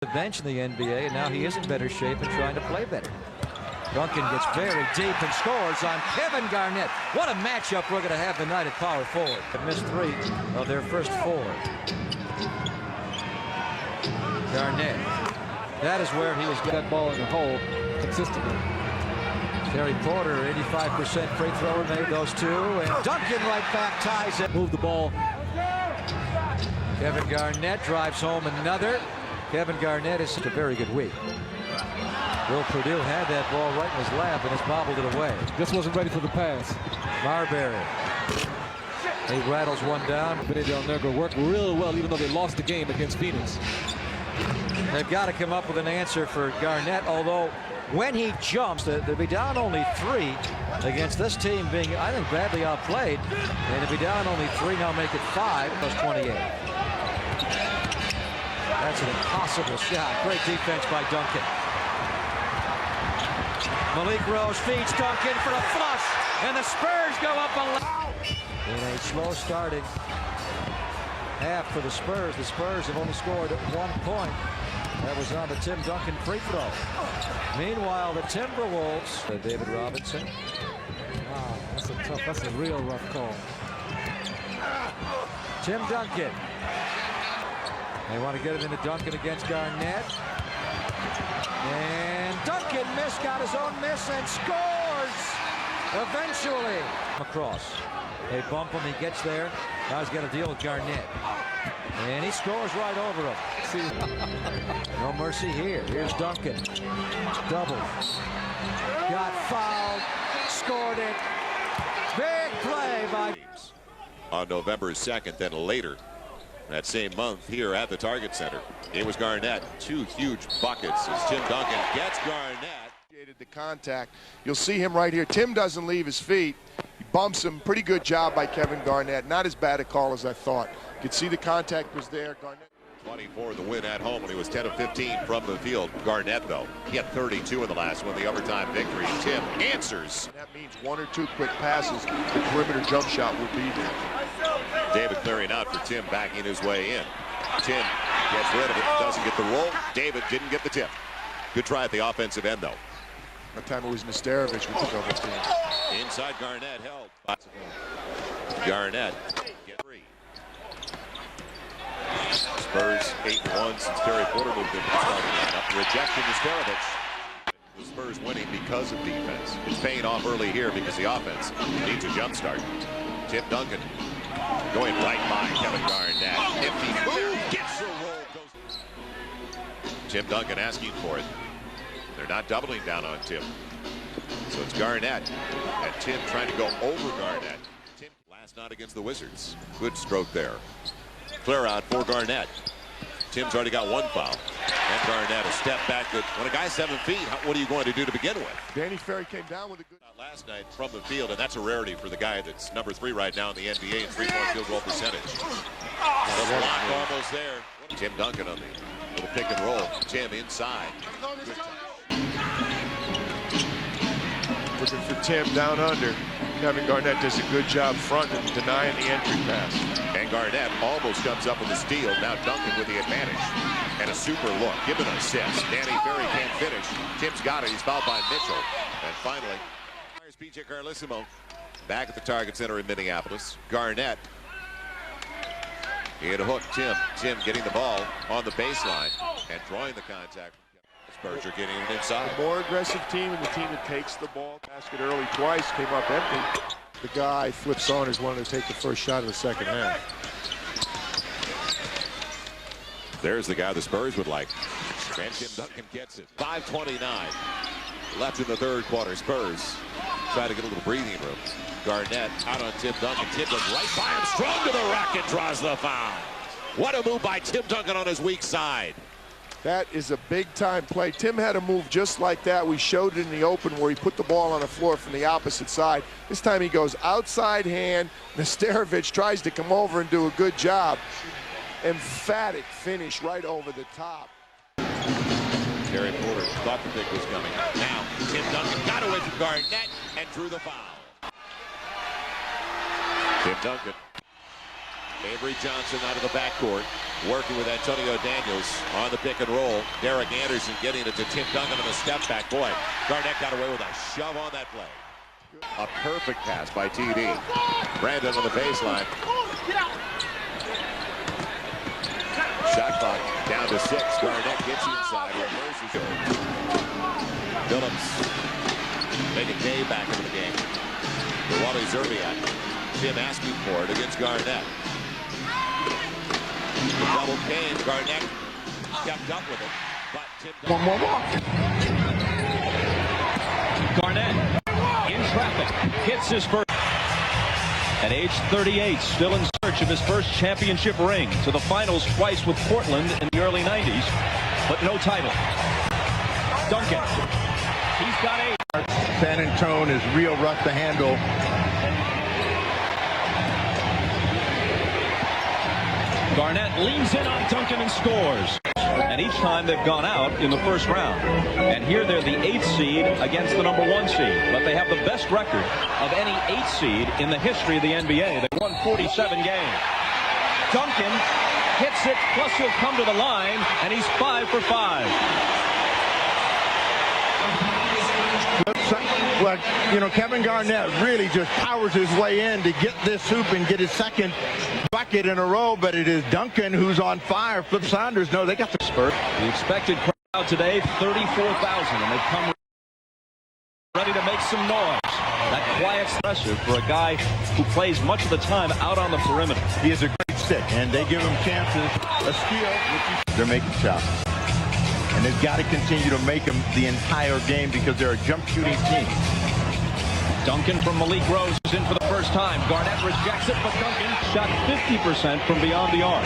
The bench in the NBA, and now he is in better shape and trying to play better. Duncan gets very deep and scores on Kevin Garnett. What a matchup we're going to have tonight at power forward. They missed 3 of their first 4. Garnett. That is where he was getting that ball in the hole consistently. Terry Porter, 85% free thrower, made those 2, and Duncan right back ties it. Move the ball. Kevin Garnett drives home another. Kevin Garnett is a very good week. Will Purdue had that ball right in his lap and has bobbled it away. Just wasn't ready for the pass. Marbury. He rattles one down. They'll never work real well, even though they lost the game against Phoenix. They've got to come up with an answer for Garnett, although when he jumps, they'll be down only 3 against this team being, I think, badly outplayed. And to be down only 3, now make it 5, plus 28. That's an impossible shot. Great defense by Duncan. Malik Rose feeds Duncan for a flush, and the Spurs go up in a slow starting half for the Spurs. The Spurs have only scored 1 point. That was on the Tim Duncan free throw. Meanwhile, the Timberwolves, David Robinson. Wow, that's a real rough call. Tim Duncan. They want to get it into Duncan against Garnett. And Duncan got his own miss and scores! Eventually. Across. They bump him, he gets there. Now he's got to deal with Garnett. And he scores right over him. See, no mercy here. Here's Duncan. Double. Got fouled. Scored it. Big play by... On November 2nd, then later. That same month here at the Target Center. It was Garnett. 2 huge buckets as Tim Duncan gets Garnett. The contact. You'll see him right here. Tim doesn't leave his feet. He bumps him. Pretty good job by Kevin Garnett. Not as bad a call as I thought. You could see the contact was there. Garnett. 24 the win at home when he was 10 of 15 from the field. Garnett, though, he had 32 in the last one, the overtime victory. Tim answers. That means 1 or 2 quick passes. The perimeter jump shot will be there. David clearing out for Tim, backing his way in. Tim gets rid of it, doesn't get the roll. David didn't get the tip. Good try at the offensive end, though. That time it was Nesterovic with the double team. Inside, Garnett held. Garnett get 3. Spurs 8-1 since Terry Porter moved into the starting lineup. Rejection Nesterovic. The Spurs winning because of defense. It's paying off early here because the offense needs a jump start. Tim Duncan going right by Kevin Garnett. If he moves, gets a roll. Goes. Tim Duncan asking for it. They're not doubling down on Tim. So it's Garnett. And Tim trying to go over Garnett. Tim last night against the Wizards. Good stroke there. Clear out for Garnett. Tim's already got 1 foul. And Garnett a step back. That when a guy's 7 feet, what are you going to do to begin with? Danny Ferry came down with a good... Last night from the field, and that's a rarity for the guy that's number 3 right now in the NBA in 3-point field goal percentage. The block almost there. Tim Duncan on the little pick and roll. Tim inside. Looking for Tim down under. Kevin Garnett does a good job front and denying the entry pass. And Garnett almost comes up with a steal. Now Duncan with the advantage. And a super look. Give it an assist. Danny Ferry can't finish. Tim's got it. He's fouled by Mitchell. And finally, here's P.J. Carlissimo back at the Target Center in Minneapolis. Garnett. He had a hook. Tim getting the ball on the baseline and drawing the contact. Spurs are getting it inside. The more aggressive team and the team that takes the ball. Basket early twice, came up empty. The guy flips on is wanting to take the first shot of the second half. There's the guy the Spurs would like. And Tim Duncan gets it. 5:29 left in the 3rd quarter. Spurs try to get a little breathing room. Garnett out on Tim Duncan. Tim goes right by him. Strong to the rack and draws the foul. What a move by Tim Duncan on his weak side. That is a big-time play. Tim had a move just like that. We showed it in the open where he put the ball on the floor from the opposite side. This time he goes outside hand. Nesterovic tries to come over and do a good job. Emphatic finish right over the top. Terry Porter thought the pick was coming. Now Tim Duncan got away from Garnett and drew the foul. Tim Duncan Avery Johnson out of the backcourt, working with Antonio Daniels on the pick and roll. Derek Anderson getting it to Tim Duncan on the step back. Boy, Garnett got away with a shove on that play. A perfect pass by TD. Brandon on the baseline. Shot clock down to 6. Garnett gets inside. Reverses it. Phillips making Kay back into the game. Wally Zerbiak. Tim asking for it against Garnett. The double came. Garnett kept up with it. But Tim One more walk. Garnett in traffic. Hits his first. At age 38, still in search of his first championship ring. To the finals twice with Portland in the early 90s, but no title. Duncan. He's got 8. San Antonio is real rough to handle. Garnett leans in on Duncan and scores. And each time they've gone out in the first round. And here they're the 8th seed against the number 1 seed. But they have the best record of any 8th seed in the history of the NBA. They won 47 games. Duncan hits it, plus he'll come to the line, and he's 5 for 5. Well, you know, Kevin Garnett really just powers his way in to get this hoop and get his second bucket in a row, but it is Duncan who's on fire. Flip Saunders, no, they got the spurt. The expected crowd today, 34,000, and they've come ready to make some noise. That quiet, impressive for a guy who plays much of the time out on the perimeter. He is a great stick, and they give him chances. A steal, they're making shots. And they've got to continue to make them the entire game because they're a jump shooting team. Duncan from Malik Rose is in for the first time. Garnett rejects it, but Duncan shot 50% from beyond the arc.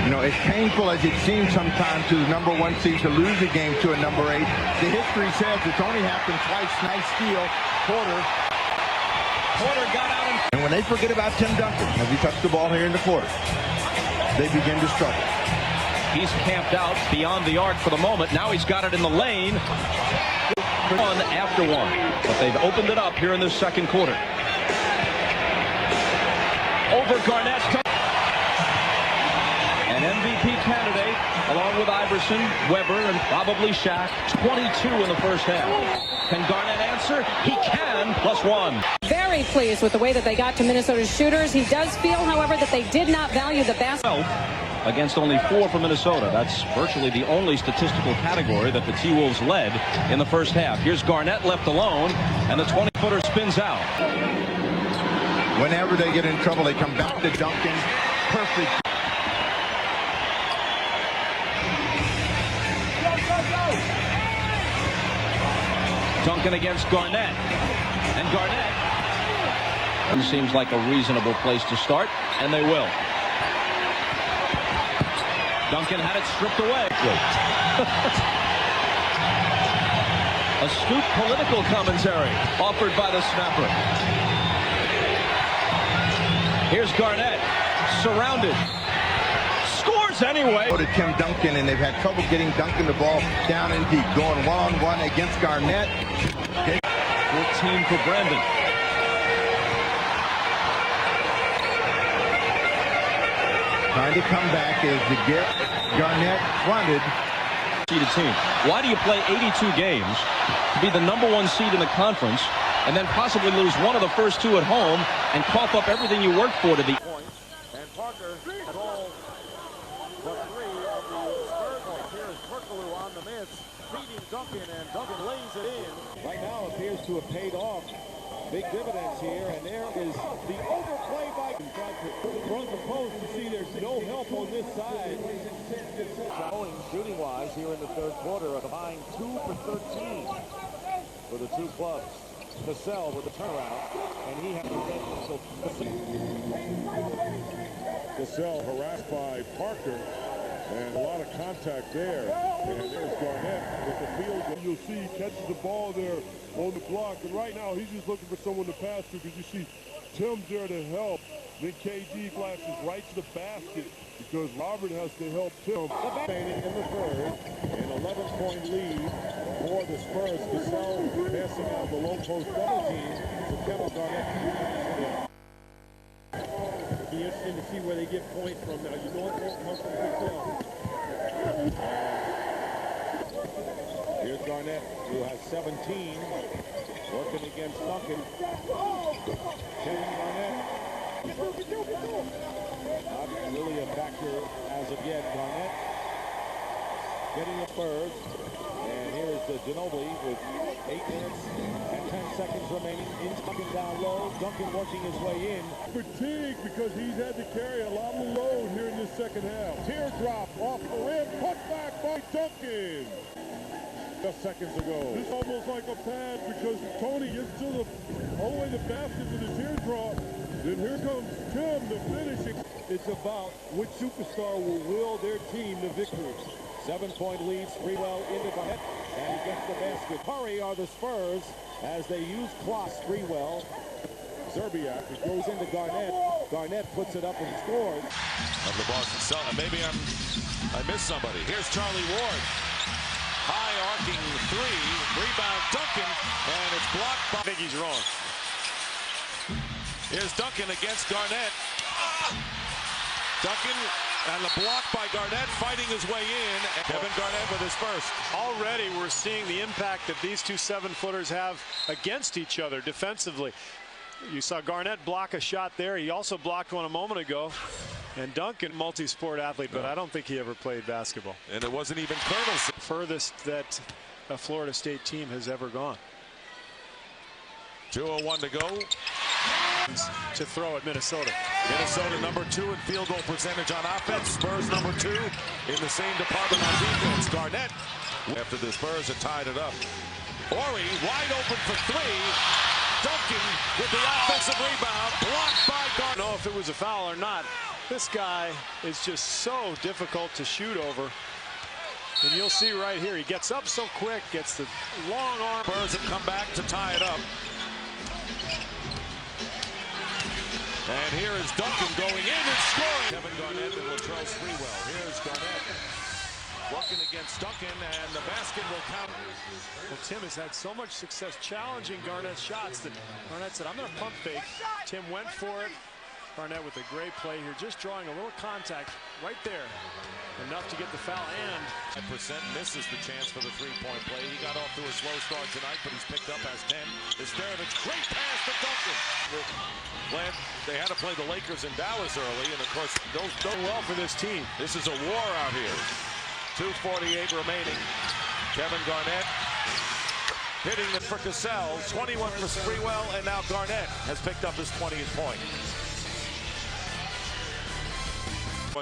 You know, as painful as it seems sometimes to the number 1 seed to lose a game to a number 8, the history says it's only happened twice. Nice steal. Porter Got out and when they forget about Tim Duncan, as he touched the ball here in the fourth, they begin to struggle. He's camped out beyond the arc for the moment. Now he's got it in the lane. 1 after 1. But they've opened it up here in this second quarter. Over Garnett. An MVP candidate, along with Iverson, Weber, and probably Shaq. 22 in the first half. Can Garnett answer? He can, plus 1. Very pleased with the way that they got to Minnesota's shooters. He does feel, however, that they did not value the basket. Against only 4 for Minnesota. That's virtually the only statistical category that the T-Wolves led in the first half. Here's Garnett left alone, and the 20-footer spins out. Whenever they get in trouble, they come back to Duncan. Perfect. Duncan against Garnett. And Garnett seems like a reasonable place to start, and they will. Duncan had it stripped away. Astute political commentary offered by the snapper. Here's Garnett, surrounded. Scores anyway. Go to Tim Duncan, and they've had trouble getting Duncan the ball down and deep. Going one-on-one against Garnett. 14 for Brandon. Trying to come back is to get Garnett fronted. Seeded team. Why do you play 82 games to be the number 1 seed in the conference and then possibly lose one of the first 2 at home and cough up everything you worked for to be? And Parker at all but 3 of the Spurs points. Here is Perkaloo on the miss, feeding Duncan, and Duncan lays it in. Right now appears to have paid off. Big dividends here, and there is the overplay by front the post. You see there's no help on this side. Shooting-wise here in the third quarter, a combined 2 for 13 for the 2 clubs. Cassell with the turnaround, and he had the Cassell harassed by Parker, and a lot of contact there. And there's Garnett with the field goal. You'll see he catches the ball there on the block, and right now he's just looking for someone to pass to because you see Tim's there to help. Then KG flashes right to the basket because Robert has to help Tim. in the third, an 11-point lead for the Spurs. Cassell passing out the low post double team to Kevin Garnett. be interesting to see where they get points from now. You know it won't come from Cassell. Here's Garnett, who has 17, working against Duncan. Kevin Garnett. Not really a factor as of yet. Garnett getting the Spurs. And here's the Ginobili with 8 minutes and 10 seconds remaining. Duncan down low. Duncan working his way in. Fatigue because he's had to carry a lot of load here in this second half. Teardrop off the rim. Put back by Duncan. Just seconds ago. This is almost like a pass because Tony gets to the all the way to the basket with a teardrop. Then here comes Tim, the finishing. It's about which superstar will will their team to victory. 7-point lead, Sprewell into Garnett, and he gets the basket. Hurry are the Spurs as they use clock. Sprewell, Zerbiak, it goes into Garnett. Garnett puts it up and scores. Of the Boston Celtics. Maybe I missed somebody. Here's Charlie Ward. High arcing three, rebound Duncan, and it's blocked by. I think he's wrong. Here's Duncan against Garnett. Duncan and the block by Garnett fighting his way in. Kevin Garnett with his first. Already we're seeing the impact that these two 7-footers have against each other defensively. You saw Garnett block a shot there. He also blocked one a moment ago. And Duncan, multi-sport athlete, but I don't think he ever played basketball. And it wasn't even Colonel's. Furthest that a Florida State team has ever gone. 2:01 to go. To throw at Minnesota. Minnesota #2 in field goal percentage on offense. Spurs #2 in the same department on defense. Garnett. After the Spurs have tied it up. Horry wide open for three. Duncan with the offensive rebound. Blocked by Garnett. I don't know if it was a foul or not. This guy is just so difficult to shoot over. And you'll see right here, he gets up so quick, gets the long arm. Spurs have come back to tie it up. And here is Duncan going in and scoring. Kevin Garnett and Latrell Sprewell. Here's Garnett working against Duncan, and the basket will count. Well, Tim has had so much success challenging Garnett's shots that Garnett said, I'm going to pump fake. Tim went for it. Garnett with a great play here, just drawing a little contact right there. Enough to get the foul, and 5% misses the chance for the three-point play. He got off to a slow start tonight, but he's picked up as 10. Esterovich, great pass to Duncan. They had to play the Lakers in Dallas early, and of course, those don't well for this team. This is a war out here. 2:48 remaining. Kevin Garnett hitting it for Cassell. 21 for Sprewell, and now Garnett has picked up his 20th point.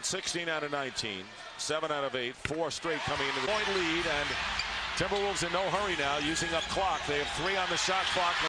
16 out of 19, 7 out of 8, 4 straight coming into the point lead, and Timberwolves in no hurry now, using up clock. They have 3 on the shot clock.